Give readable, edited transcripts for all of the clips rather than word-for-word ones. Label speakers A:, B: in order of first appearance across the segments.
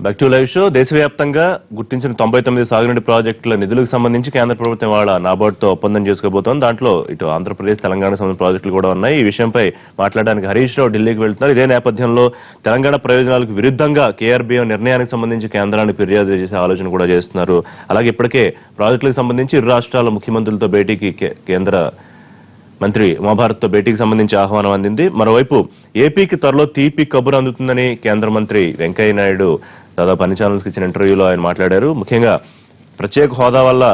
A: Back to live show. దేశవ్యాప్తంగా గుర్తించిన 99 సాగునీటి ప్రాజెక్టుల నిధులకు సంబంధించి కేంద్ర ప్రభుత్వం వాళ్ళ నాబార్డుతో ఒప్పందం చేసుకోబోతోంది. దాంట్లో ఇటు ఆంధ్రప్రదేశ్, తెలంగాణ సంబంధించిన ప్రాజెక్టులు కూడా ఉన్నాయి. ఈ విషయంపై మాట్లాడడానికి హరీష్ రావు ఢిల్లీకి వెళ్తున్నారు. ఇదే నేపథ్యంలో తెలంగాణ ప్రయోజనాలకు విరుద్ధంగా కేఆర్బీఓ నిర్ణయానికి సంబంధించి కేంద్రాన్ని ఫిర్యాదు చేసే ఆలోచన కూడా చేస్తున్నారు. అలాగే ఇప్పటికే ప్రాజెక్టులకు సంబంధించి ఇరు రాష్ట్రాల ముఖ్యమంత్రులతో భేటీకి కేంద్ర మంత్రి ఉమాభారత్తో భేటీకి సంబంధించి ఆహ్వానం అందింది. మరోవైపు ఏపీకి త్వరలో తీపి కబురు అందుతుందని కేంద్ర మంత్రి వెంకయ్య నాయుడు దాదాపు అన్ని ఛానల్స్కి ఇచ్చిన ఇంటర్వ్యూలో ఆయన మాట్లాడారు. ముఖ్యంగా ప్రత్యేక హోదా వల్ల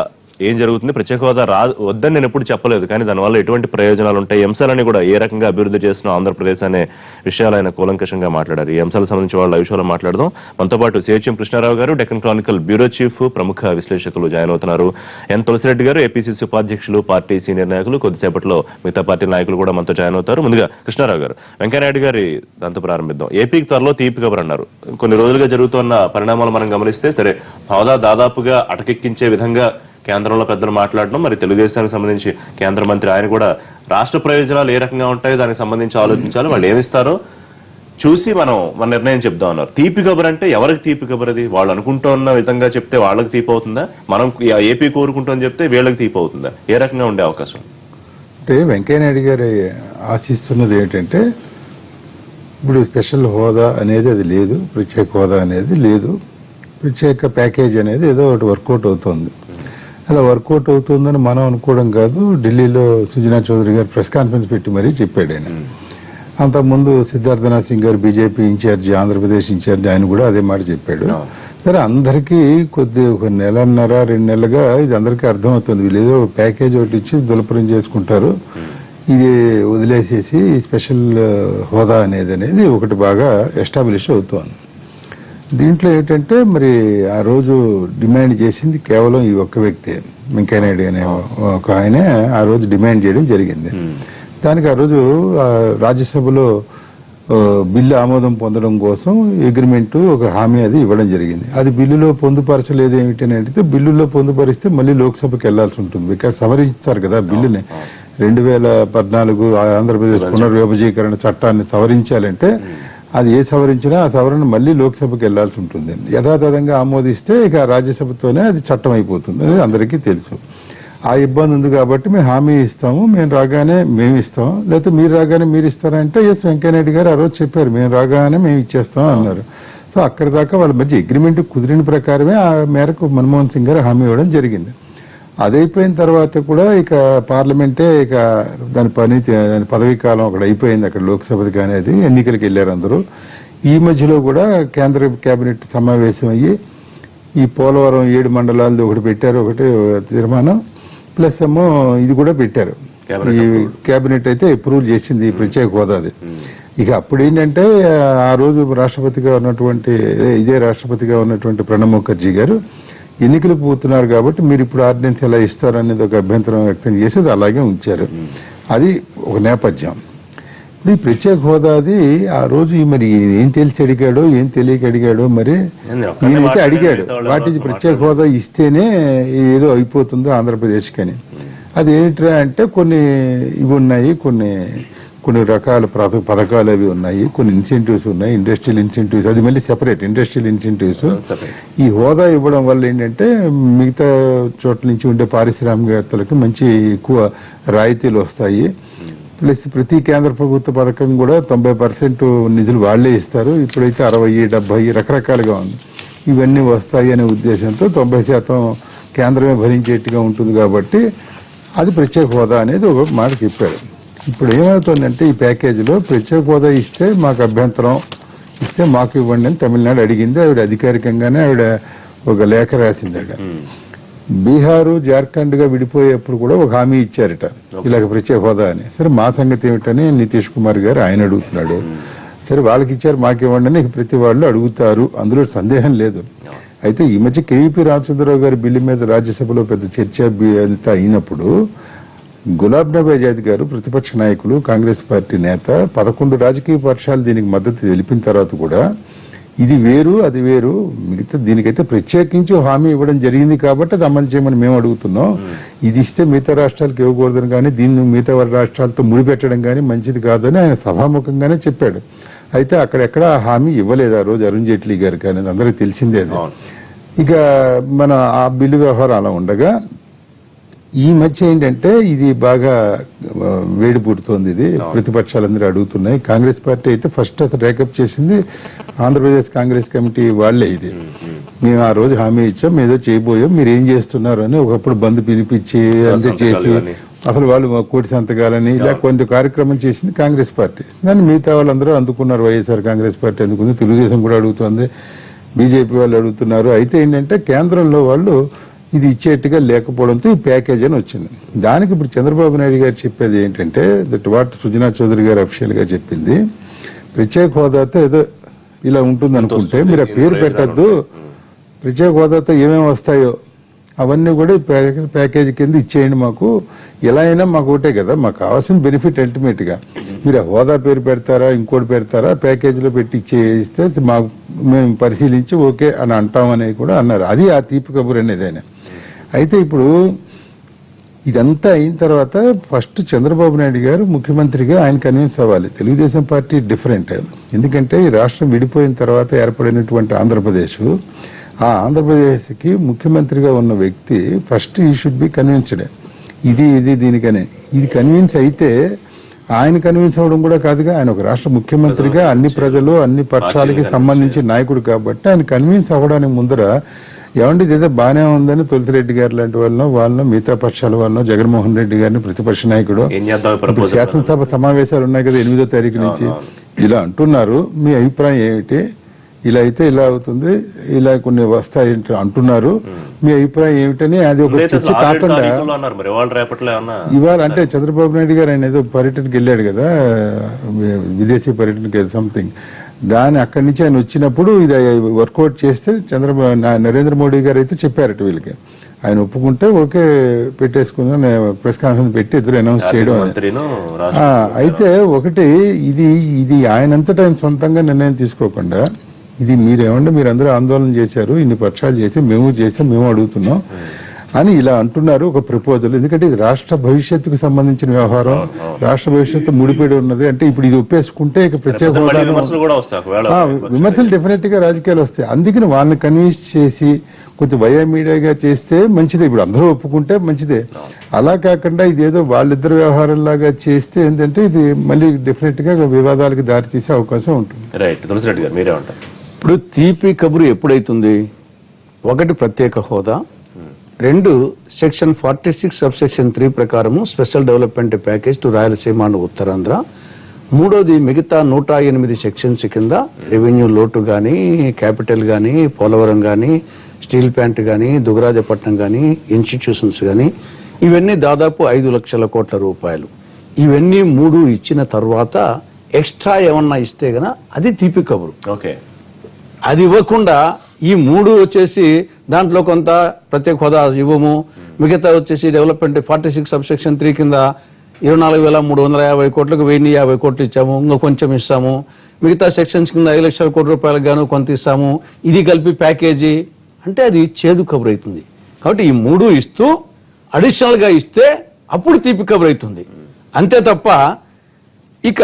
A: ఏం జరుగుతుంది, ప్రత్యేక హోదా వద్దని నేను ఎప్పుడు చెప్పలేదు, కానీ దానివల్ల ఎటువంటి ప్రయోజనాలు ఉంటాయి, అంశాలని కూడా ఏ రకంగా అభివృద్ధి చేస్తున్న ఆంధ్రప్రదేశ్ అనే విషయాలు ఆయన కూలంకషంగా మాట్లాడారు. ఈ అంశాలకు సంబంధించి వాళ్ళ విషయాలు మాట్లాడదాం. మనతో పాటు సిహెచ్ఎం కృష్ణారావు గారు, డెక్కన్ క్రానికల్ బ్యూరో చీఫ్, ప్రముఖ విశ్లేషకులు జాయిన్ అవుతున్నారు. ఎన్ తులసిరెడ్డి గారు, ఏపీసీసీ ఉపాధ్యక్షులు, పార్టీ సీనియర్ నాయకులు. కొద్దిసేపట్లో మిగతా పార్టీ నాయకులు కూడా మనతో జాయిన్ అవుతారు. ముందుగా కృష్ణారావు గారు, వెంకయ్యనాయుడు గారి దాంతో ప్రారంభిద్దాం. ఏపీకి త్వరలో తీపి కబురు అన్నారు. కొన్ని రోజులుగా జరుగుతున్న పరిణామాలు మనం గమనిస్తే సరే, హోదా దాదాపుగా అటకెక్కించే విధంగా కేంద్రంలో పెద్దలు మాట్లాడడం, మరి తెలుగుదేశానికి సంబంధించి కేంద్ర మంత్రి ఆయన కూడా రాష్ట్ర ప్రయోజనాలు ఏ రకంగా ఉంటాయో దానికి సంబంధించి ఆలోచించాలి, వాళ్ళు ఏమిస్తారో చూసి మన నిర్ణయం చెప్దాం అన్నారు. తీపి కబురు అంటే ఎవరికి తీపి కబురు? అది వాళ్ళు అనుకుంటున్న విధంగా చెప్తే వాళ్ళకి తీపి అవుతుందా, మనం ఏపీ కోరుకుంటామని చెప్తే వీళ్ళకి తీపి అవుతుందా? ఏ రకంగా ఉండే అవకాశం?
B: అంటే వెంకయ్యనాయుడు గారు ఆశిస్తున్నది ఏంటంటే, ఇప్పుడు స్పెషల్ హోదా అనేది అది లేదు, ప్రత్యేక హోదా అనేది లేదు, ప్రత్యేక ప్యాకేజ్ అనేది ఏదో ఒకటి వర్కౌట్ అవుతుంది. అలా వర్కౌట్ అవుతుందని మనం అనుకోవడం కాదు. ఢిల్లీలో సుజనా చౌదరి గారు ప్రెస్ కాన్ఫరెన్స్ పెట్టి మరీ చెప్పాడు ఆయన. అంతకుముందు సిద్ధార్థనాథ్ సింగ్ గారు బీజేపీ ఇన్ఛార్జి, ఆంధ్రప్రదేశ్ ఇన్ఛార్జి, ఆయన కూడా అదే మాట చెప్పాడు. సరే, అందరికీ ఒక నెలన్నర 2 నెలలుగా ఇది అందరికీ అర్థమవుతుంది. వీళ్ళు ఏదో ప్యాకేజ్ ఒకటి ఇచ్చి దులపరం చేసుకుంటారు, ఇది వదిలేసేసి స్పెషల్ హోదా అనేది ఒకటి బాగా ఎస్టాబ్లిష్ అవుతోంది. దీంట్లో ఏంటంటే, మరి ఆ రోజు డిమాండ్ చేసింది కేవలం ఈ ఒక్క వ్యక్తి, వెంకయ్యనాయుడు అనే ఒక ఆయనే ఆ రోజు డిమాండ్ చేయడం జరిగింది. దానికి ఆ రోజు రాజ్యసభలో బిల్లు ఆమోదం పొందడం కోసం అగ్రిమెంట్, ఒక హామీ అది ఇవ్వడం జరిగింది. అది బిల్లులో పొందుపరచలేదు. ఏమిటి అంటే, బిల్లులో పొందుపరిస్తే మళ్ళీ లోక్సభకి వెళ్లాల్సి ఉంటుంది. బికాస్ సవరించారు కదా బిల్లుని. 2014 ఆంధ్రప్రదేశ్ పునర్విభజీకరణ చట్టాన్ని సవరించాలంటే అది ఏ సవరించినా ఆ సవరణ మళ్ళీ లోక్సభకి వెళ్లాల్సి ఉంటుంది. యథాతథంగా ఆమోదిస్తే ఇక రాజ్యసభతోనే అది చట్టం అయిపోతుంది అనేది అందరికీ తెలుసు. ఆ ఇబ్బంది ఉంది కాబట్టి మేము హామీ ఇస్తాము, మేము రాగానే మేము ఇస్తాం, లేకపోతే మీరు రాగానే మీరు ఇస్తారంటే ఎస్ వెంకయ్యనాయుడు గారు ఆ రోజు చెప్పారు, మేము రాగానే మేము ఇచ్చేస్తాం అన్నారు. సో అక్కడి దాకా వాళ్ళ మధ్య అగ్రిమెంట్ కుదిరిన ప్రకారమే ఆ మేరకు మన్మోహన్ సింగ్ గారు హామీ ఇవ్వడం జరిగింది. అదైపోయిన తర్వాత కూడా ఇక పార్లమెంటే ఇక దాని పదవీ కాలం అక్కడ అయిపోయింది. అక్కడ లోక్సభకి అనేది ఎన్నికలకు వెళ్ళారు అందరూ. ఈ మధ్యలో కూడా కేంద్ర కేబినెట్ సమావేశం అయ్యి ఈ పోలవరం 7 మండలాలది ఒకటి పెట్టారు, ఒకటి తీర్మానం, ప్లస్ ఏమో ఇది కూడా పెట్టారు. ఈ కేబినెట్ అయితే అప్రూవ్ చేసింది ఈ ప్రత్యేక హోదాది. ఇక అప్పుడు ఏంటంటే, ఆ రోజు రాష్ట్రపతిగా ఉన్నటువంటి ప్రణబ్ ముఖర్జీ గారు ఎన్నికలకు పోతున్నారు కాబట్టి మీరు ఇప్పుడు ఆర్డినెన్స్ ఎలా ఇస్తారనేది ఒక అభ్యంతరం వ్యక్తం చేసి అది అలాగే ఉంచారు. అది ఒక నేపథ్యం. ఇప్పుడు ఈ ప్రత్యేక హోదాది ఆ రోజు మరి ఏం తెలిసి అడిగాడో ఏం తెలియక అడిగాడో మరి ఈయనైతే అడిగాడు, వాటి ప్రత్యేక హోదా ఇస్తేనే ఏదో అయిపోతుందో ఆంధ్రప్రదేశ్కి అని. అది ఏంట్రా అంటే, కొన్ని ఇవి ఉన్నాయి, కొన్ని రకాల పథకాలు అవి ఉన్నాయి, కొన్ని ఇన్సెంటివ్స్ ఉన్నాయి, ఇండస్ట్రియల్ ఇన్సెంటివ్స్, అది మళ్ళీ సెపరేట్ ఇండస్ట్రియల్ ఇన్సెంటివ్స్. ఈ హోదా ఇవ్వడం వల్ల ఏంటంటే మిగతా చోట్ల నుంచి ఉండే పారిశ్రామికవేత్తలకు మంచి ఎక్కువ రాయితీలు వస్తాయి. ప్లస్ ప్రతి కేంద్ర ప్రభుత్వ పథకం కూడా 90% నిధులు వాళ్లే ఇస్తారు. ఇప్పుడైతే 60, 70 రకరకాలుగా ఉంది. ఇవన్నీ వస్తాయి అనే ఉద్దేశంతో 90% కేంద్రమే భరించేట్టుగా ఉంటుంది కాబట్టి అది ప్రత్యేక హోదా అనేది ఒక మాట చెప్పారు. ఇప్పుడు ఏమవుతుందంటే, ఈ ప్యాకేజీలో ప్రత్యేక హోదా ఇస్తే మాకు అభ్యంతరం, ఇస్తే మాకు ఇవ్వండి అని తమిళనాడు అడిగింది. ఆవిడ అధికారికంగానే ఒక లేఖ రాసిందట. బీహారు, జార్ఖండ్ గా విడిపోయేప్పుడు కూడా ఒక హామీ ఇచ్చారట, ఇలాగ ప్రత్యేక హోదా అని. సరే, మా సంగతి ఏమిటని నితీష్ కుమార్ గారు ఆయన అడుగుతున్నాడు. సరే, వాళ్ళకి ఇచ్చారు, మాకు ఇవ్వండి అని ప్రతి వాళ్ళు అడుగుతారు, అందులో సందేహం లేదు. అయితే ఈ మధ్య కేవీపీ రామచంద్రరావు గారి బిల్లు మీద రాజ్యసభలో పెద్ద చర్చ అంతా అయినప్పుడు గులాబ్ నబీ ఆజాద్ గారు, ప్రతిపక్ష నాయకులు, కాంగ్రెస్ పార్టీ నేత, 11 రాజకీయ పక్షాలు దీనికి మద్దతు తెలిపిన తర్వాత కూడా ఇది వేరు అది వేరు. మిగతా దీనికైతే ప్రత్యేకించి హామీ ఇవ్వడం జరిగింది కాబట్టి అది అమలు చేయమని మేము అడుగుతున్నాం. ఇది ఇస్తే మిగతా రాష్ట్రాలకు ఇవ్వకూడదని కానీ దీన్ని మిగతా రాష్ట్రాలతో ముడిపెట్టడం కానీ మంచిది కాదని ఆయన సభాముఖంగానే చెప్పాడు. అయితే అక్కడెక్కడ హామీ ఇవ్వలేదు ఆ రోజు అరుణ్ జైట్లీ గారు కానీ అందరికీ తెలిసిందే అది. ఇక మన ఆ బిల్లు వ్యవహారం అలా ఉండగా ఈ మధ్య ఏంటంటే ఇది బాగా వేడి పుడుతోంది. ఇది ప్రతిపక్షాలందరూ అడుగుతున్నాయి. కాంగ్రెస్ పార్టీ అయితే ఫస్ట్ అసలు రేకప్ చేసింది ఆంధ్రప్రదేశ్ కాంగ్రెస్ కమిటీ వాళ్లే. ఇది మేము ఆ రోజు హామీ ఇచ్చాం, ఏదో చేయబోయాం, మీరు ఏం చేస్తున్నారు అని ఒకప్పుడు బంద్ పిలిపించి అంతే చేసి అసలు వాళ్ళు కోటి సంతకాలని ఇలా కొన్ని కార్యక్రమం చేసింది కాంగ్రెస్ పార్టీ. దాన్ని మిగతా వాళ్ళందరూ అందుకున్నారు. వైఎస్ఆర్ కాంగ్రెస్ పార్టీ అందుకుంది, తెలుగుదేశం కూడా అడుగుతుంది, బీజేపీ వాళ్ళు అడుగుతున్నారు. అయితే ఏంటంటే కేంద్రంలో వాళ్ళు ఇది ఇచ్చేట్టుగా లేకపోవడంతో ఈ ప్యాకేజ్ అని వచ్చింది. దానికి ఇప్పుడు చంద్రబాబు నాయుడు గారు చెప్పేది ఏంటంటే దట్ వాట్ సుజనా చౌదరి గారు అఫీషియల్ గా చెప్పింది, ప్రత్యేక హోదాతో ఏదో ఇలా ఉంటుంది అనుకుంటే మీరు ఆ పేరు పెట్టద్దు, ప్రత్యేక హోదాతో ఏమేమి వస్తాయో అవన్నీ కూడా ప్యాకేజీ కింద ఇచ్చేయండి, మాకు ఎలా అయినా మాకు ఒకటే కదా, మాకు కావాల్సిన బెనిఫిట్ అల్టిమేట్ గా మీరు ఆ హోదా పేరు పెడతారా ఇంకోటి పెడతారా ప్యాకేజీలో పెట్టి ఇచ్చేస్తే మాకు మేము పరిశీలించి ఓకే అని అంటామని కూడా అన్నారు. అది ఆ తీపి కబురు అనేది ఆయన. అయితే ఇప్పుడు ఇదంతా అయిన తర్వాత ఫస్ట్ చంద్రబాబు నాయుడు గారు ముఖ్యమంత్రిగా ఆయన కన్విన్స్ అవ్వాలి. తెలుగుదేశం పార్టీ డిఫరెంట్, ఎందుకంటే ఈ రాష్ట్రం విడిపోయిన తర్వాత ఏర్పడినటువంటి ఆంధ్రప్రదేశ్, ఆ ఆంధ్రప్రదేశ్కి ముఖ్యమంత్రిగా ఉన్న వ్యక్తి ఫస్ట్ ఈ షుడ్ బి కన్విన్స్డ్. ఇది దీనికనే ఇది కన్విన్స్ అయితే ఆయన కన్విన్స్ అవ్వడం కూడా కాదుగా, ఆయన ఒక రాష్ట్ర ముఖ్యమంత్రిగా అన్ని ప్రజలు అన్ని పక్షాలకి సంబంధించిన నాయకుడు కాబట్టి ఆయన కన్విన్స్ అవ్వడానికి ముందర ఏమంటే ఇదేదో బాగానే ఉందని తులసిరెడ్డి గారు లాంటి వాళ్ళను మిగతా పక్షాల వాళ్ళను జగన్మోహన్ రెడ్డి గారిని ప్రతిపక్ష నాయకుడు శాసనసభ సమావేశాలు ఉన్నాయి కదా 8వ తారీఖు నుంచి ఇలా అంటున్నారు, మీ అభిప్రాయం ఏమిటి, ఇలా అయితే ఇలా అవుతుంది, ఇలా కొన్ని వస్తాయి అంటున్నారు, మీ అభిప్రాయం ఏమిటని అది ఒక చర్చ కాకుండా ఇవాళ అంటే చంద్రబాబు నాయుడు గారు ఆయన ఏదో పర్యటనకి వెళ్ళాడు కదా, విదేశీ పర్యటనకి సంథింగ్, దాని అక్కడి నుంచి ఆయన వచ్చినప్పుడు ఇది వర్కౌట్ చేస్తే నరేంద్ర మోడీ గారు అయితే చెప్పారట వీళ్ళకి, ఆయన ఒప్పుకుంటే ఓకే పెట్టేసుకుందాం ప్రెస్ కాన్ఫరెన్స్ పెట్టి ఇద్దరు అనౌన్స్ చేయడం. అయితే ఒకటి ఇది ఆయనంతటా ఆయన సొంతంగా నిర్ణయం తీసుకోకుండా ఇది మీరేమంటే మీరందరూ ఆందోళన చేశారు, ఇన్ని పక్షాలు చేసి మేము అడుగుతున్నాం అని ఇలా అంటున్నారు ఒక ప్రపోజల్. ఎందుకంటే ఇది రాష్ట్ర భవిష్యత్తుకు సంబంధించిన వ్యవహారం, రాష్ట్ర భవిష్యత్తు ముడిపడి ఉన్నది. అంటే ఇప్పుడు ఇది ఒప్పేసుకుంటే ఇక ప్రత్యేక విమర్శలు డెఫినెట్ గా రాజకీయాలు వస్తాయి. అందుకని వాళ్ళని కన్విన్స్ చేసి కొంచెం వయా మీడియాగా చేస్తే మంచిదే, ఇప్పుడు అందరూ ఒప్పుకుంటే మంచిదే. అలా కాకుండా ఇదేదో వాళ్ళిద్దరు వ్యవహారం లాగా చేస్తే ఏంటంటే ఇది మళ్ళీ డెఫినెట్ గా వివాదాలకు దారి తీసే అవకాశం ఉంటుంది.
C: ఇప్పుడు తీపి కబురు ఎప్పుడైతుంది, ఒకటి ప్రత్యేక హోదా, 2 సెక్షన్ 46 సబ్సెక్షన్ 3 ప్రకారము special development package to Rayalaseema and Uttarandhra, 3వది మిగతా 108 సెక్షన్స్ కింద రెవెన్యూ లోటు గానీ, క్యాపిటల్ గానీ, పోలవరం గానీ, స్టీల్ ప్లాంట్ గానీ, దుగరాజపట్నం గానీ, ఇన్స్టిట్యూషన్స్ గానీ, ఇవన్నీ దాదాపు 5 లక్షల కోట్ల రూపాయలు. ఇవన్నీ 3 ఇచ్చిన తర్వాత ఎక్స్ట్రా ఏమన్నా ఇస్తే గన అది తీపి కబురు.
A: ఓకే,
C: అది ఇవ్వకుండా ఈ 3 వచ్చేసి దాంట్లో కొంత ప్రత్యేక హోదా ఇవ్వము, మిగతా వచ్చేసి డెవలప్మెంట్ 46 సబ్సెక్షన్ 3 కింద 24,350 కోట్లకు 1,050 కోట్లు ఇచ్చాము, ఇంకా కొంచెం ఇస్తాము, మిగతా సెక్షన్స్ కింద 5 లక్షల కోట్ల రూపాయలకు గాను కొంత ఇస్తాము, ఇది కలిపి ప్యాకేజీ అంటే అది చేదు కబురు అవుతుంది. కాబట్టి ఈ 3 ఇస్తూ అడిషనల్ గా ఇస్తే అప్పుడు తీపి కబురు అవుతుంది. అంతే తప్ప ఇక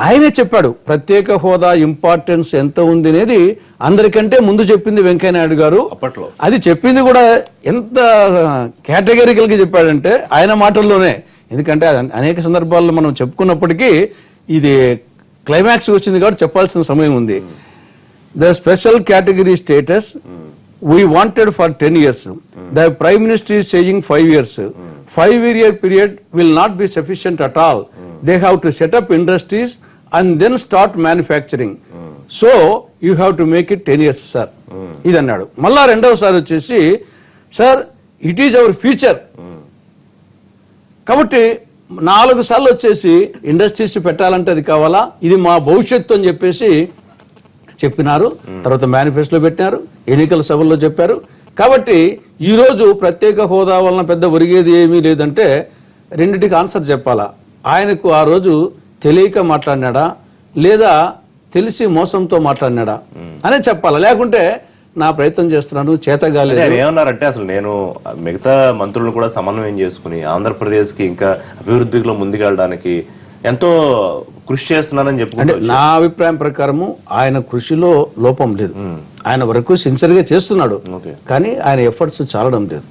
C: ఆయనే చెప్పాడు ప్రత్యేక హోదా ఇంపార్టెన్స్ ఎంత ఉంది అనేది అందరికంటే ముందు చెప్పింది వెంకయ్యనాయుడు గారు
A: అప్పట్లో.
C: అది చెప్పింది కూడా ఎంత కేటగిరికల్ గా చెప్పాడంటే ఆయన మాటల్లోనే, ఎందుకంటే అనేక సందర్భాల్లో మనం చెప్పుకున్నప్పటికీ ఇది క్లైమాక్స్ వచ్చింది కాబట్టి చెప్పాల్సిన సమయం ఉంది. The special category status we wanted for 10 years. The Prime Minister is saying 5 years. 5-year period will not be sufficient at all. They have to set up industries and then start manufacturing. So you have to make it 10 years, sir. ఇది అన్నాడు. మళ్ళా రెండవసారి వచ్చేసి sir it is our future. కాబట్టి 4 సార్లు వచ్చేసి industries పెట్టాలంటే అది కావాలా, ఇది మా భవిష్యత్తు అని చెప్పేసి చెప్పినారు. తర్వాత మేనిఫెస్టోలో పెట్టినారు, ఎన్నికల సభల్లో చెప్పారు. కాబట్టి ఈ రోజు ప్రత్యేక హోదా వలన పెద్ద ఒరిగేది ఏమీ లేదంటే రెండిటికి ఆన్సర్ చెప్పాలా. ఆయనకు ఆ రోజు తెలియక మాట్లాడినాడా లేదా తెలిసి మోసంతో మాట్లాడినాడా అనే చెప్పాలి. లేకుంటే నా ప్రయత్నం చేస్తున్నాను చేతగాలి
A: ఆయన ఏమన్నారంటే అసలు నేను మిగతా మంత్రులను కూడా సమన్వయం చేసుకుని ఆంధ్రప్రదేశ్ కి ఇంకా అభివృద్ధిలో ముందుకెళ్ళడానికి ఎంతో కృషి చేస్తున్నానని
C: అంటే
A: చెప్పుకుంటే
C: నా అభిప్రాయం ప్రకారము ఆయన కృషిలో లోపం లేదు. ఆయన వరకు సిన్సియర్ గా చేస్తున్నాడు, కానీ ఆయన ఎఫర్ట్స్ చాలడం లేదు.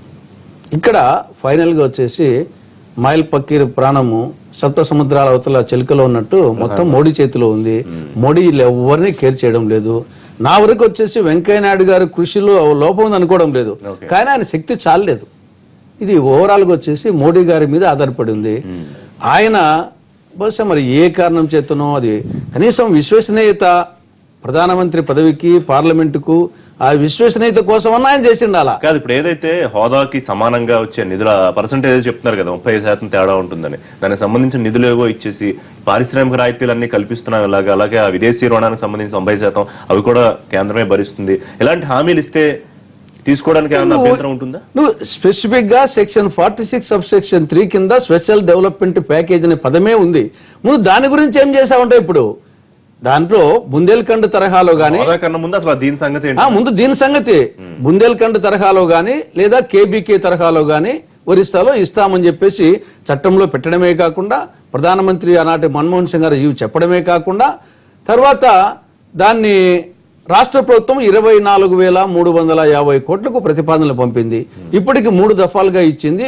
C: ఇక్కడ ఫైనల్ గా వచ్చేసి మైల్ పక్కీర్ ప్రాణము సప్త సముద్రాల అవతల చెలికలో ఉన్నట్టు మొత్తం మోడీ చేతిలో ఉంది. మోడీ ఎవరిని కేర్ చేయడం లేదు. నా వరకు వచ్చేసి వెంకయ్యనాయుడు గారి కృషిలో లోపం ఉంది అనుకోవడం లేదు, కానీ ఆయన శక్తి చాలలేదు. ఇది ఓవరాల్ గా వచ్చేసి మోడీ గారి మీద ఆధారపడి ఉంది. ఆయన బహుశా మరి ఏ కారణం చేతనో అది కనీసం విశ్వసనీయత ప్రధానమంత్రి పదవికి పార్లమెంటుకు ఆ విశ్వసనీయత కోసం ఆయన చేసిండాలా
A: కాదు. ఇప్పుడు ఏదైతే హోదాకి సమానంగా వచ్చే నిధుల పర్సంటేజ్ చెప్తున్నారు కదా 30% తేడా ఉంటుందని, దానికి సంబంధించిన నిధులు ఏవో ఇచ్చేసి పారిశ్రామిక రాయితీలన్నీ కల్పిస్తున్నాం. అలాగే ఆ విదేశీ రుణానికి సంబంధించి 90% అవి కూడా కేంద్రమే భరిస్తుంది. ఇలాంటి హామీలు ఇస్తే తీసుకోవడానికి ఏమైనా అభ్యంతరం ఉంటుందా?
C: నువ్వు స్పెసిఫిక్ గా సెక్షన్ 46 సబ్ సెక్షన్ 3 కింద స్పెషల్ డెవలప్మెంట్ ప్యాకేజ్ అనే పదమే ఉంది. ముందు దాని గురించి ఏం చేసావంటే ఇప్పుడు దాంట్లో బుందేల్ఖండ్ తరహాలో గానీ
A: ముందు అసలు దీని సంగతి
C: ముందు దీని సంగతి బుందేల్ఖండ్ తరహాలో గానీ లేదా కేబీకే తరహాలో గానీ ఒరిస్సాలో ఇస్తామని చెప్పేసి చట్టంలో పెట్టడమే కాకుండా ప్రధానమంత్రి ఆనాటి మన్మోహన్ సింగ్ గారు ఇవి చెప్పడమే కాకుండా తర్వాత దాన్ని రాష్ట్ర ప్రభుత్వం 24,350 కోట్లకు ప్రతిపాదనలు పంపింది. ఇప్పటికి 3 దఫాలుగా ఇచ్చింది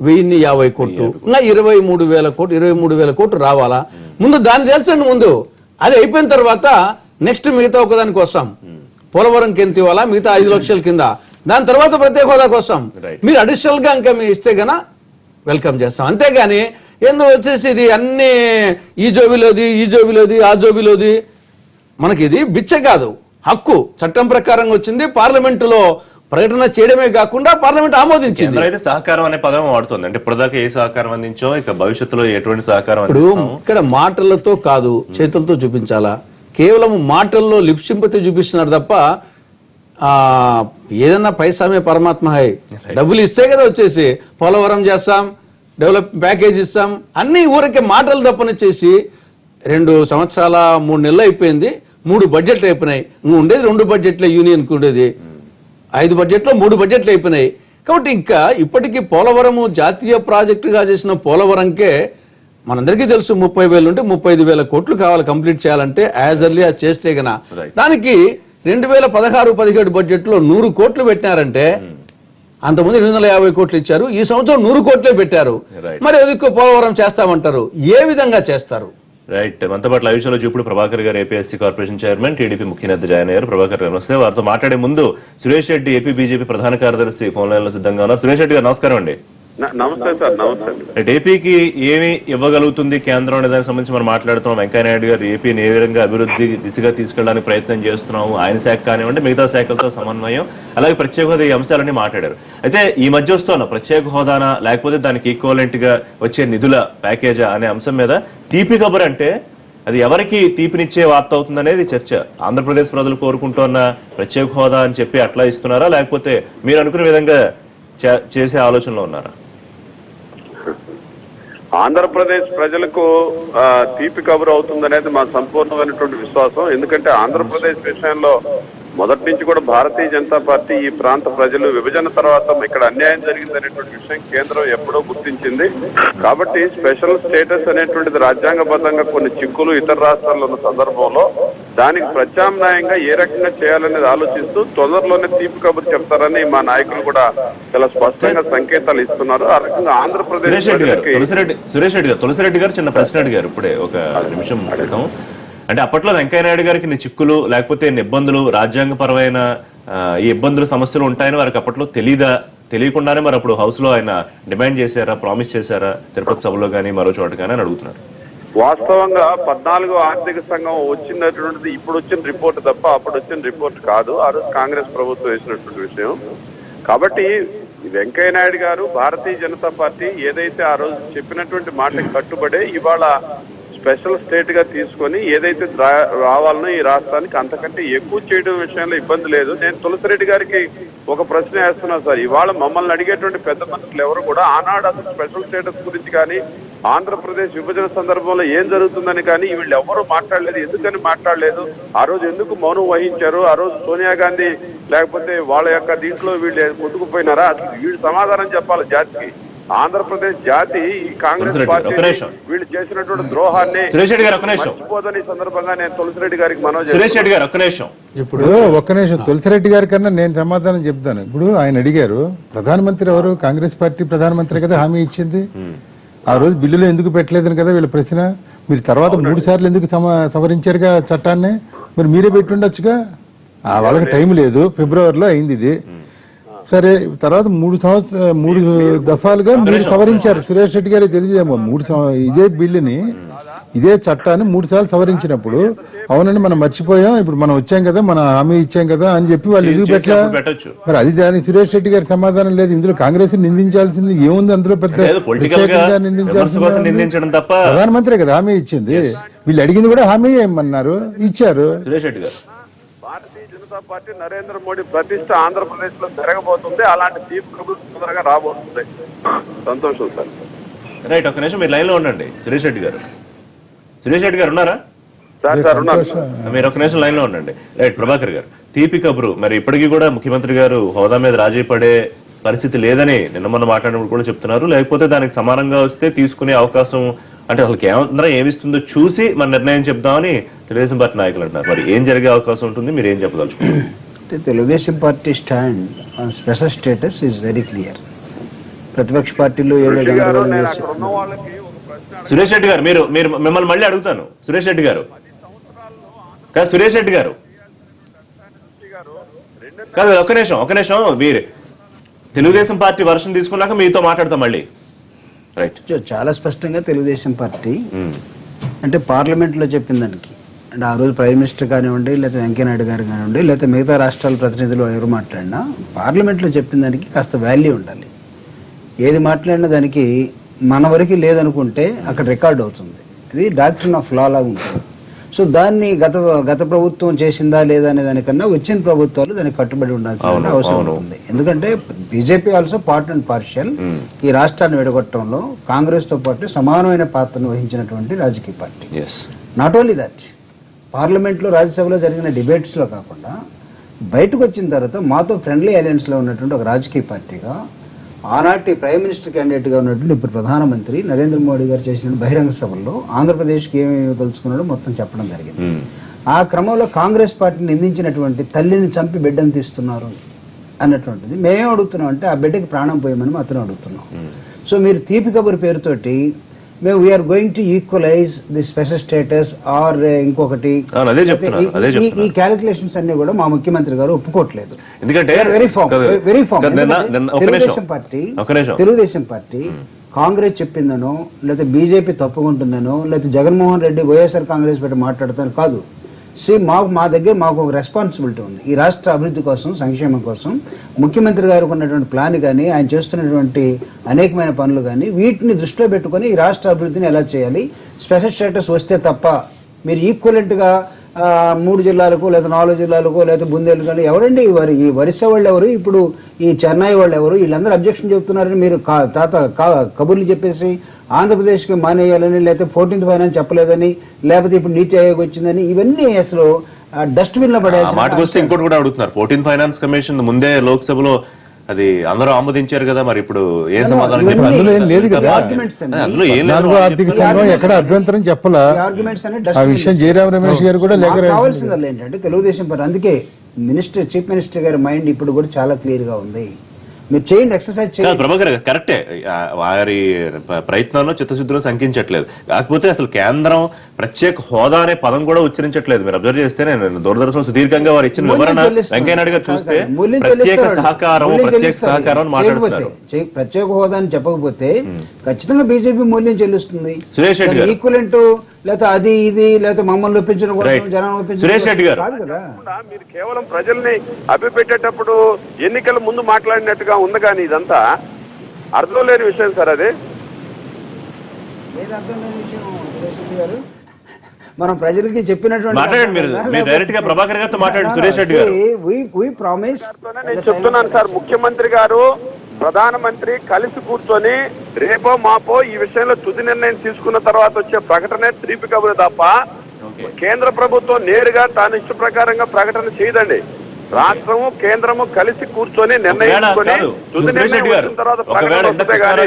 C: 1050 కోట్లు. ఇంకా 23,000 కోట్లు రావాలా? ముందు దాన్ని తెలుసండి. ముందు అది అయిపోయిన తర్వాత నెక్స్ట్ మిగతా ఒకదానికి వస్తాం. పోలవరం కింద ఇవ్వాలా, మిగతా 5 లక్షల కింద, దాని తర్వాత ప్రత్యేక హోదా కోసం మీరు అడిషనల్ గా ఇంకా మీరు ఇస్తే గన వెల్కమ్ చేస్తాం. అంతేగాని ఎందుకు వచ్చేసి ఇది అన్ని ఈ జోబిలోది ఆ జోబిలోది. మనకి ఇది బిచ్చ కాదు, హక్కు. చట్టం ప్రకారంగా వచ్చింది, పార్లమెంటులో ప్రకటన చేయడమే కాకుండా పార్లమెంట్ ఆమోదించింది.
A: అయితే సహకారం అనే పదం వాడుతుంది. అంటే ఇప్పటిదాకా ఏ సహకారం అందించో ఇక భవిష్యత్తులో ఎటువంటి సహకారం
C: ఇక్కడ మాటలతో కాదు చేతులతో చూపించాలా. కేవలం మాటల్లో లిప్సింపతి చూపిస్తున్నారు తప్ప ఏదన్నా పైసామే పరమాత్మ హై. డబ్బులు ఇస్తే కదా వచ్చేసి పోలవరం చేస్తాం, డెవలప్ ప్యాకేజ్ ఇస్తాం, అన్ని ఊరికే మాటలు తప్పనిచ్చేసి 2 సంవత్సరాల 3 నెలలు అయిపోయింది. 3 బడ్జెట్లు అయిపోయినాయి. నువ్వు ఉండేది 2 బడ్జెట్లే, యూనియన్కి ఉండేది 5 బడ్జెట్లో 3 బడ్జెట్లు అయిపోయినాయి. కాబట్టి ఇంకా ఇప్పటికీ పోలవరము జాతీయ ప్రాజెక్టుగా చేసిన పోలవరంకే మనందరికీ తెలుసు 30,000 నుండి 35,000 కోట్లు కావాలి కంప్లీట్ చేయాలంటే. యాజ్ ఎర్లీ అది చేస్తే గన దానికి 2016-17 బడ్జెట్ లో 100 కోట్లు పెట్టినారంటే అంతకుముందు 250 కోట్లు ఇచ్చారు. ఈ సంవత్సరం 100 కోట్లే పెట్టారు. మరి ఎదుకు పోలవరం చేస్తామంటారు? ఏ విధంగా చేస్తారు?
A: రైట్. మనతో పాటు లైవ్ షోలో చూపుడు ప్రభాకర్ గారు, ఏపీఎస్సీ కార్పొరేషన్ చైర్మన్, టీడీపీ ముఖ్య నేత జాయిన్ అయ్యారు. ప్రభాకర్ గారు వస్తే వారితో మాట్లాడే ముందు సురేష్ రెడ్డి ఏపీ బీజేపీ ప్రధాన కార్యదర్శి ఫోన్ లైన్ లో సిద్ధంగా ఉన్నారు. సురేష్ రెడ్డి గారు నమస్కారం అండి.
D: నమస్తే సార్. నమస్తే.
A: ఏపీకి ఏమి ఇవ్వగలుగుతుంది కేంద్రం అనే దానికి సంబంధించి మనం మాట్లాడుతున్నాం. వెంకయ్యనాయుడు గారు ఏపీని ఏ విధంగా అభివృద్ధి దిశగా తీసుకెళ్ళడానికి ప్రయత్నం చేస్తున్నాము, ఆయన శాఖ కానివ్వండి మిగతా శాఖలతో సమన్వయం, అలాగే ప్రత్యేక హోదా, ఈ అంశాలన్నీ మాట్లాడారు. అయితే ఈ మధ్య వస్తున్న ప్రత్యేక హోదానా లేకపోతే దానికి ఈక్వలెంట్ గా వచ్చే నిధుల ప్యాకేజా అనే అంశం మీద తీపి కబురు అంటే అది ఎవరికి తీపినిచ్చే వార్త అవుతుంది అనేది చర్చ. ఆంధ్రప్రదేశ్ ప్రజలు కోరుకుంటున్న ప్రత్యేక హోదా అని చెప్పి అట్లా ఇస్తున్నారా, లేకపోతే మీరు అనుకునే విధంగా చేసే ఆలోచనలో ఉన్నారా?
D: ఆంధ్రప్రదేశ్ ప్రజలకు తీపి కబురు అవుతుందనేది మా సంపూర్ణమైనటువంటి విశ్వాసం. ఎందుకంటే ఆంధ్రప్రదేశ్ విషయంలో మొదటి నుంచి కూడా భారతీయ జనతా పార్టీ ఈ ప్రాంత ప్రజలు విభజన తర్వాత ఇక్కడ అన్యాయం జరిగిందనేటువంటి విషయం కేంద్రం ఎప్పుడో గుర్తించింది. కాబట్టి స్పెషల్ స్టేటస్ అనేటువంటిది రాజ్యాంగబద్ధంగా కొన్ని చిక్కులు ఇతర రాష్ట్రాల్లో ఉన్న సందర్భంలో దానికి ప్రత్యామ్నాయంగా ఏ రకంగా చేయాలనేది ఆలోచిస్తూ తొందరలోనే తీపి కబురు చెప్తారని మా నాయకులు కూడా చాలా స్పష్టంగా సంకేతాలు ఇస్తున్నారు. ఆ రకంగా ఆంధ్రప్రదేశ్
A: తులసిరెడ్డి గారు చిన్న ప్రశ్న అడిగారు ఇప్పుడే ఒక నిమిషం క్రితం. అంటే అప్పట్లో వెంకయ్యనాయుడు గారికి ఇన్ని చిక్కులు లేకపోతే ఇన్ని ఇబ్బందులు, రాజ్యాంగపరమైన ఈ ఇబ్బందులు సమస్యలు ఉంటాయని వారికి అప్పట్లో తెలియకుండానే మరి అప్పుడు హౌస్ లో ఆయన డిమాండ్ చేశారా, ప్రామిస్ చేశారా తిరుపతి సభలో కానీ మరో చోట కానీ అని అడుగుతున్నారు.
D: వాస్తవంగా 14వ ఆర్థిక సంఘం వచ్చినటువంటిది ఇప్పుడు వచ్చిన రిపోర్ట్ తప్ప అప్పుడు వచ్చిన రిపోర్ట్ కాదు. ఆ రోజు కాంగ్రెస్ ప్రభుత్వం వేసినటువంటి విషయం. కాబట్టి వెంకయ్యనాయుడు గారు భారతీయ జనతా పార్టీ ఏదైతే ఆ రోజు చెప్పినటువంటి మాటకి కట్టుబడే ఇవాళ స్పెషల్ స్టేట్ గా తీసుకొని ఏదైతే రావాలనో ఈ రాష్ట్రానికి అంతకంటే ఎక్కువ చేయడం విషయంలో ఇబ్బంది లేదు. నేను తులసిరెడ్డి గారికి ఒక ప్రశ్న వేస్తున్నా సార్. ఇవాళ మమ్మల్ని అడిగేటువంటి పెద్ద మనుషులు ఎవరు కూడా ఆనాడు అసలు స్పెషల్ స్టేటస్ గురించి కానీ ఆంధ్రప్రదేశ్ విభజన సందర్భంలో ఏం జరుగుతుందని కానీ వీళ్ళు ఎవరు మాట్లాడలేదు. ఎందుకని మాట్లాడలేదు? ఆ రోజు ఎందుకు మౌనం వహించారు? ఆ రోజు సోనియా గాంధీ లేకపోతే వాళ్ళ యొక్క దీంట్లో వీళ్ళు కొట్టుకుపోయినారా? అసలు వీళ్ళు సమాధానం చెప్పాలి జాతికి. ఆంధ్రప్రదేశ్ జాతి ఈ కాంగ్రెస్ పార్టీ వీళ్ళు చేసినటువంటి ద్రోహాన్ని మర్చిపోదని సందర్భంగా నేను తులసిరెడ్డి గారికి
B: ఇప్పుడు ఒక్క నిమిషం తులసిరెడ్డి గారి కన్నా నేను సమాధానం చెప్తాను. ఇప్పుడు ఆయన అడిగారు ప్రధానమంత్రి ఎవరు? కాంగ్రెస్ పార్టీ ప్రధానమంత్రి కదా హామీ ఇచ్చింది. ఆ రోజు బిల్లులో ఎందుకు పెట్టలేదని కదా వీళ్ళ ప్రశ్న. మీరు తర్వాత 3 సార్లు ఎందుకు సవరించారుగా చట్టాన్ని? మరి మీరే పెట్టుండొచ్చుగా. వాళ్ళకి టైం లేదు, ఫిబ్రవరిలో అయింది ఇది. సరే, తర్వాత 3 దఫాలుగా మీరు సవరించారు. సురేష్ రెడ్డి గారికి తెలియదేమో, ఇదే బిల్లుని ఇదే చట్టాన్ని 3 సార్లు సవరించినప్పుడు అవునండి మనం మర్చిపోయాం, ఇప్పుడు మనం వచ్చాం కదా, మన హామీ ఇచ్చాం కదా అని చెప్పి వాళ్ళు ఎందుకు పెట్టలేదు? మరి అది దాని సురేష్ రెడ్డి గారి సమాధానం లేదు. ఇందులో కాంగ్రెస్ నిందించాల్సింది ఏముంది? అందులో పెద్ద
A: నిందించడం తప్ప
B: ప్రధానమంత్రి కదా హామీ ఇచ్చింది. వీళ్ళు అడిగింది కూడా హామీ ఏమన్నారు, ఇచ్చారు.
A: సురేష్ రెడ్డి గారు,
D: భారతీయ జనతా పార్టీ నరేంద్ర మోడీ ప్రతిష్ట ఆంధ్రప్రదేశ్ లో జరగబోతుంది. అలాంటి చీఫ్ ప్రభుత్వం తొందరగా రాబోతుంది. సంతోషం సార్.
A: రైట్, ఒక్క నిమిషం మీరు లైన్ లో ఉండండి. సురేష్ రెడ్డి గారు ఉన్నారా?
D: సార్ ఉన్నారు.
A: మీరు ఒక నిమిషం లైన్ లో ఉండండి. రైట్, ప్రభాకర్ గారు, తీపి కబురు. మరి ఇప్పటికీ కూడా ముఖ్యమంత్రి గారు హోదా మీద రాజీ పడే పరిస్థితి లేదని నిన్న మొన్న మాట్లాడినప్పుడు కూడా చెప్తున్నారు. లేకపోతే దానికి సమానంగా వస్తే తీసుకునే అవకాశం, అంటే అసలు కేంద్రం ఏమిస్తుందో చూసి మన నిర్ణయం చెప్దామని తెలుగుదేశం పార్టీ నాయకులు అంటున్నారు. మరి ఏం జరిగే అవకాశం ఉంటుంది? మీరు ఏం చెప్పదలుచుకుంటారు?
E: Telugu Desam party stand on special status is very clear. ప్రతిపక్ష పార్టీలు ఏదో
A: సురేష్ రెడ్డి గారు, మీరు మిమ్మల్ని మళ్ళీ అడుగుతాను. సురేష్ రెడ్డి గారు కాదు, ఒక్క నిమిషం మీరు తెలుగుదేశం పార్టీ వర్షన్ తీసుకున్నాక మీతో మాట్లాడతాం మళ్ళీ. రైట్,
E: చాలా స్పష్టంగా తెలుగుదేశం పార్టీ అంటే పార్లమెంట్ లో చెప్పిన దానికి, అంటే ఆ రోజు ప్రైమ్ మినిస్టర్ కానివ్వండి, లేకపోతే వెంకయ్యనాయుడు గారు కానివ్వండి, లేకపోతే మిగతా రాష్ట్రాల ప్రతినిధులు ఎవరు మాట్లాడినా పార్లమెంట్ లో చెప్పిన దానికి కాస్త వాల్యూ ఉండాలి. ఏది మాట్లాడినా దానికి మన వరకు లేదనుకుంటే అక్కడ రికార్డ్ అవుతుంది. ఇది డాక్ట్రిన్ ఆఫ్ లా లాగా ఉంటుంది. సో దాన్ని గత ప్రభుత్వం చేసిందా లేదా అనే దానికన్నా వచ్చిన ప్రభుత్వాలు దానికి కట్టుబడి ఉండాల్సిన అవసరం ఉంది. ఎందుకంటే BJP also part and partial ఈ రాష్ట్రాన్ని విడగొట్టడంలో కాంగ్రెస్ తో పాటు సమానమైన పాత్రను వహించినటువంటి రాజకీయ party. Not only that, parliament లో రాజ్యసభలో జరిగిన డిబేట్స్ లో కాకుండా బయటకు వచ్చిన తర్వాత మాతో ఫ్రెండ్లీ అలయన్స్ లో ఉన్నటువంటి ఒక రాజకీయ పార్టీగా ఆనాటి ప్రైమ్ మినిస్టర్ క్యాండిడేట్ గా ఉన్నటువంటి ఇప్పుడు ప్రధానమంత్రి నరేంద్ర మోడీ గారు చేసిన బహిరంగ సభల్లో ఆంధ్రప్రదేశ్కి ఏమేమి తలుచుకున్నాడో మొత్తం చెప్పడం జరిగింది. ఆ క్రమంలో కాంగ్రెస్ పార్టీని నిందించినటువంటి తల్లిని చంపి బిడ్డను తీస్తున్నారు అన్నటువంటిది మేమేం అడుగుతున్నాం అంటే ఆ బిడ్డకి ప్రాణం పోయమని మాత్రం అడుగుతున్నాం. సో మీరు తీపి కబురు పేరుతోటి మేము we are going to equalize the special status or ఇంకొకటి, ఈ క్యాలిక్యులేషన్స్ అన్ని కూడా మా ముఖ్యమంత్రి గారు ఒప్పుకోవట్లేదు.
A: ఎందుకంటే
E: తెలుగుదేశం పార్టీ కాంగ్రెస్ చెప్పిందనో లేకపోతే బీజేపీ తప్పుకుంటుందనో లేకపోతే జగన్మోహన్ రెడ్డి వైఎస్ఆర్ కాంగ్రెస్ పెట్టి మాట్లాడతాను కాదు. మా దగ్గర మాకు ఒక రెస్పాన్సిబిలిటీ ఉంది. ఈ రాష్ట్ర అభివృద్ధి కోసం, సంక్షేమం కోసం ముఖ్యమంత్రి గారికి ఉన్నటువంటి ప్లాన్ కానీ ఆయన చేస్తున్నటువంటి అనేకమైన పనులు కానీ వీటిని దృష్టిలో పెట్టుకొని ఈ రాష్ట్ర అభివృద్ధిని ఎలా చేయాలి, స్పెషల్ స్టేటస్ వస్తే తప్ప మీరు ఈక్వలెంట్ గా 3 జిల్లాలకు లేదా 4 జిల్లాలకు లేదా బుందేలు కానీ ఎవరండి ఈ వరిస వాళ్ళు ఎవరు, ఇప్పుడు ఈ చెన్నై వాళ్ళు ఎవరు, వీళ్ళందరూ అబ్జెక్షన్ చెప్తున్నారని మీరు కబుర్లు చెప్పేసి ఆంధ్రప్రదేశ్కి మానేయాలని లేకపోతే 14th ఫైనాన్స్ చెప్పలేదని లేకపోతే ఇప్పుడు నీతి ఆయోగ్ వచ్చిందని ఇవన్నీ అసలు డస్ట్బిన్ లో పడేయాలి.
A: మాటకు వస్తే ఇంకోటి కూడా అడుగుతున్నారు. 14th ఫైనాన్స్ కమిషన్ ముందే లోక్సభలో అది అందరూ ఆమోదించారు కదా, మరి ఇప్పుడు ఏ సమాధానం?
B: అందులో ఏం లేదు కదా, ఆర్థిక సంఘం ఎక్కడ అభ్యంతరం చెప్పలా. ఆ విషయం జయరాం రమేష్ గారు కూడా లేఖ
E: కావాల్సిందల్లా ఏంటంటే తెలుగుదేశం పార్టీ, అందుకే చీఫ్ మినిస్టర్ గారి మైండ్ ఇప్పుడు కూడా చాలా క్లియర్ గా ఉంది. మీరు చేయండి, ఎక్సర్సైజ్ చేయండి.
A: ప్రభాకర్ కరెక్టే, వారి ప్రయత్నంలో చిత్తశుద్ధిలో శంకించట్లేదు. కాకపోతే అసలు కేంద్రం ప్రత్యేక హోదా అనే పదం కూడా ఉచ్చరించట్లేదు. మీరు అబ్జర్వ్ చేస్తే నేను దూరదర్శన్ సుదీర్ఘంగా వారు ఇచ్చిన వివరణ వెంకయ్యనాయుడు గారు చూస్తే ప్రత్యేక సహకారం మాట్లాడుతున్నారు.
E: ప్రత్యేక హోదా అని చెప్పకపోతే ఖచ్చితంగా బీజేపీ మూల్యం చెల్లిస్తుంది.
A: సురేష్ రెడ్డి గారు
E: ఈక్వలెంట్ లేకపోతే అది ఇది లేకపోతే మమ్మల్ని ఒప్పించడం
A: సురేష్ రెడ్డి గారు
E: కాదు కదా.
D: మీరు కేవలం ప్రజల్ని అభిపెట్టేటప్పుడు ఎన్నికల ముందు మాట్లాడినట్టుగా ఉంది, కానీ ఇదంతా అర్థం లేని విషయం సార్. అది
E: ఏది అర్థం లేని విషయం సురేష్ రెడ్డి గారు? మనం ప్రజలకి చెప్పినటువంటి
A: మాట్లాడండి మీరు డైరెక్ట్ గా ప్రభాకర్ గారితో మాట్లాడండి. సురేష్ రెడ్డి గారు
E: ప్రామిస్
D: నేను చెప్తున్నాను సార్, ముఖ్యమంత్రి గారు ప్రధానమంత్రి కలిసి కూర్చొని రేపో మాపో ఈ విషయంలో తుది నిర్ణయం తీసుకున్న తర్వాత వచ్చే ప్రకటనే తీపి కబురు తప్ప కేంద్ర ప్రభుత్వం నేరుగా తాను ఇష్ట ప్రకారంగా ప్రకటన చేయదండి. రాష్ట్రము కేంద్రము కలిసి కూర్చొని నిర్ణయించుకొని తుది నిర్ణయం వచ్చిన తర్వాత ప్రకటన వస్తే గానీ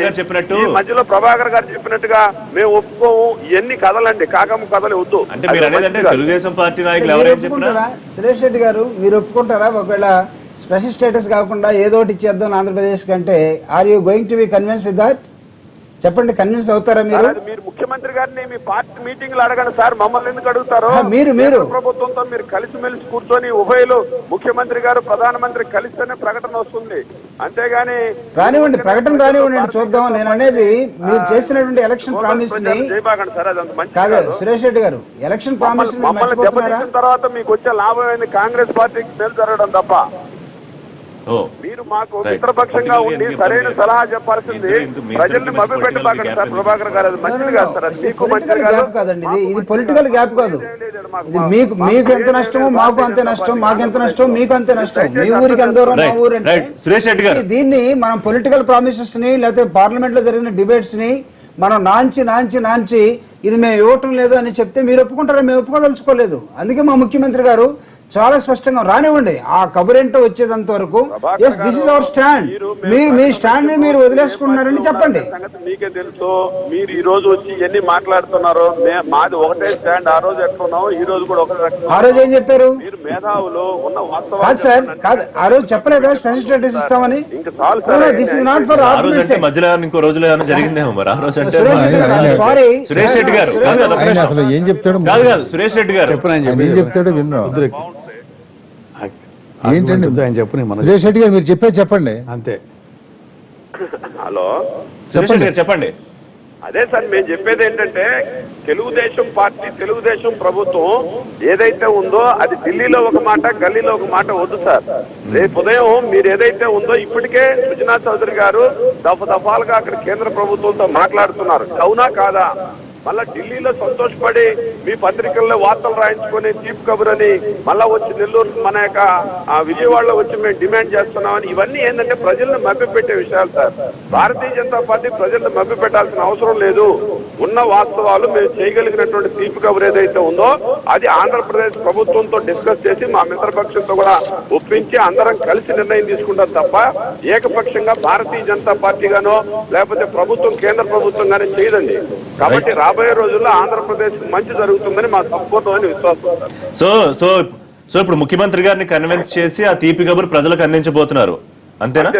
D: ఈ మధ్యలో ప్రభాకర్ గారు చెప్పినట్టుగా మేము ఒప్పుకోము, ఇవన్నీ కథలండి, కాకమ్మ కథలు వద్దు.
A: అంటే మీరు అనేది తెలుగుదేశం పార్టీ నాయకులు ఎవరైనా చెప్పినా
E: సురేష్ రెడ్డి గారు మీరు ఒప్పుకుంటారా? ఒకవేళ స్పెషల్ స్టేటస్ కాకుండా ఏదో ఒకటి ఇచ్చేద్దాం ఆంధ్రప్రదేశ్ కంటే, are you going to be convince with that? చెప్పండి, కన్విన్స్ అవుతారా మీరు?
D: మీరు ముఖ్యమంత్రి గారిని మీ పార్టీ మీటింగ్లు అడగండి సార్, మమ్మల్ని ఎందుకు అడుగుతారు?
E: మీరు
D: ప్రభుత్వంతో మీరు కలిసిమెలిసి కూర్చొని ఉభయలు ముఖ్యమంత్రి గారు ప్రధానమంత్రి కలిస్తేనే ప్రకటన వస్తుంది, అంతేగాని
E: రానివ్వండి, ప్రకటన రానివ్వండి, చూద్దాం. నేను అనేది మీరు చేసినటువంటి ఎలక్షన్ ప్రామిస్ ని
D: సార్, అదంత మంచి
E: కాదు సురేష్ రెడ్డి గారు, ఎలక్షన్ ప్రామిస్
D: మమ్మల్ని దెబ్బతీసిన తర్వాత మీకు వచ్చే లాభం ఏంది? కాంగ్రెస్ పార్టీకి మేలు జరగడం తప్ప. మీరు మాకు మిత్రపక్షంగా ఉండి సరైన సలహా చెప్పాల్సింది ప్రజల్ని మభ్యపెట్టబాకండి సార్ ప్రభాకర్ గారు. అది మంచిది కాదు సార్, అది మీకు మంచిది
E: కాదండి. ఇది పొలిటికల్ గ్యాప్ కాదు. మీకు ఎంత నష్టమో మాకు అంతే నష్టం, మాకు ఎంత నష్టం మీకు అంతే నష్టం. మీ ఊరికి ఎంత దూరం, మా ఊరు అంటే.
A: సురేష్ రెడ్డి గారు,
E: దీన్ని మనం పొలిటికల్ ప్రామిసెస్ ని లేకపోతే పార్లమెంట్ లో జరిగిన డిబేట్స్ ని మనం నాంచి ఇది మేము ఇవ్వటం లేదు అని చెప్తే మీరు ఒప్పుకుంటారా? మేము ఒప్పుకోదలుచుకోలేదు. అందుకే మా ముఖ్యమంత్రి గారు చాలా స్పష్టంగా రానివ్వండి, ఆ కబురేంటో వచ్చేదంత వరకు yes this is our stand, మీరు మీ స్టాండ్ ని మీరు వదిలేసుకుంటున్నారని చెప్పండి.
D: మీకే తెలుసు, మీరు ఈ రోజు వచ్చి ఎన్ని మాట్లాడుతున్నారు. మాది ఒకటే స్టాండ్. ఆ రోజు ఎట్లున్నావు, ఈ రోజు కూడా ఒకటే రకం.
E: ఆ రోజు ఏం చెప్పారు?
D: మీరు మేధావులు ఉన్న వాస్తవం
E: కాదు సార్, కాదు ఆ రోజు చెప్పలేదా స్పెషల్ స్టేటస్ ఇస్తామని?
D: ఇంకా చాలు sir.
E: This is not for arguments.
A: మధ్యలో ఇంకో రోజులో ఏమైనా జరిగిందేమో మరి. ఆ రోజు అంటే
E: సారీ
A: సురేష్ రెడ్డి గారు
B: అసలు ఏం చెప్తాడు?
A: కాదు సురేష్ రెడ్డి గారు
B: ఏం చెప్తాడో విన్నాం. ఏంటండి
C: ఆయన చెప్పు,
B: సురేష్ రెడ్డి గారు మీరు చెప్పండి
C: అంతే.
D: హలో
A: చెప్పండి.
D: అదే సార్ మేము చెప్పేది ఏంటంటే, తెలుగుదేశం పార్టీ తెలుగుదేశం ప్రభుత్వం ఏదైతే ఉందో అది ఢిల్లీలో ఒక మాట, గల్లీలో ఒక మాట వద్దు సార్. రేపు ఉదయం మీరు ఏదైతే ఉందో ఇప్పటికే సుజనా చౌదరి గారు దఫాలుగా అక్కడ కేంద్ర ప్రభుత్వంతో మాట్లాడుతున్నారు. అవునా కాదా? మళ్ళా ఢిల్లీలో సంతోషపడి మీ పత్రికల్లో వార్తలు రాయించుకొని చీప్ కబుర్ అని మళ్ళా వచ్చి నెల్లూరు మన యొక్క విజయవాడలో వచ్చి మేము డిమాండ్ చేస్తున్నామని, ఇవన్నీ ఏంటంటే ప్రజలను మభ్యపెట్టే విషయాలు సార్. భారతీయ జనతా పార్టీ ప్రజలను మభ్యపెట్టాల్సిన అవసరం లేదు. ఉన్న వాస్తవాలు మేము చేయగలిగినటువంటి చీప్ కబుర్ ఏదైతే ఉందో అది ఆంధ్రప్రదేశ్ ప్రభుత్వంతో డిస్కస్ చేసి మా మిత్రపక్షంతో కూడా ఒప్పించి అందరం కలిసి నిర్ణయం తీసుకుంటాం తప్ప ఏకపక్షంగా భారతీయ జనతా పార్టీ గానో లేకపోతే ప్రభుత్వం కేంద్ర ప్రభుత్వం గానీ చేయదండి. కాబట్టి రాబోయే రోజుల్లో ఆంధ్రప్రదేశ్ మంచి జరుగుతుందని మా సంపూర్ణమైన విశ్వాసం.
A: సో ఇప్పుడు ముఖ్యమంత్రి గారిని కన్విన్స్ చేసి ఆ తీపి కబురు ప్రజలకు అందించబోతున్నారు, అంతేనా?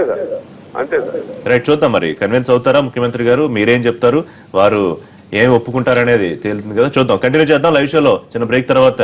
D: అంతే సార్.
A: రైట్, చూద్దాం మరి కన్విన్స్ అవుతారా ముఖ్యమంత్రి గారు, మీరేం చెప్తారు, వారు ఏమి ఒప్పుకుంటారనేది తేలుతుంది కదా, చూద్దాం. కంటిన్యూ చేద్దాం లైవ్ షోలో చిన్న బ్రేక్ తర్వాత.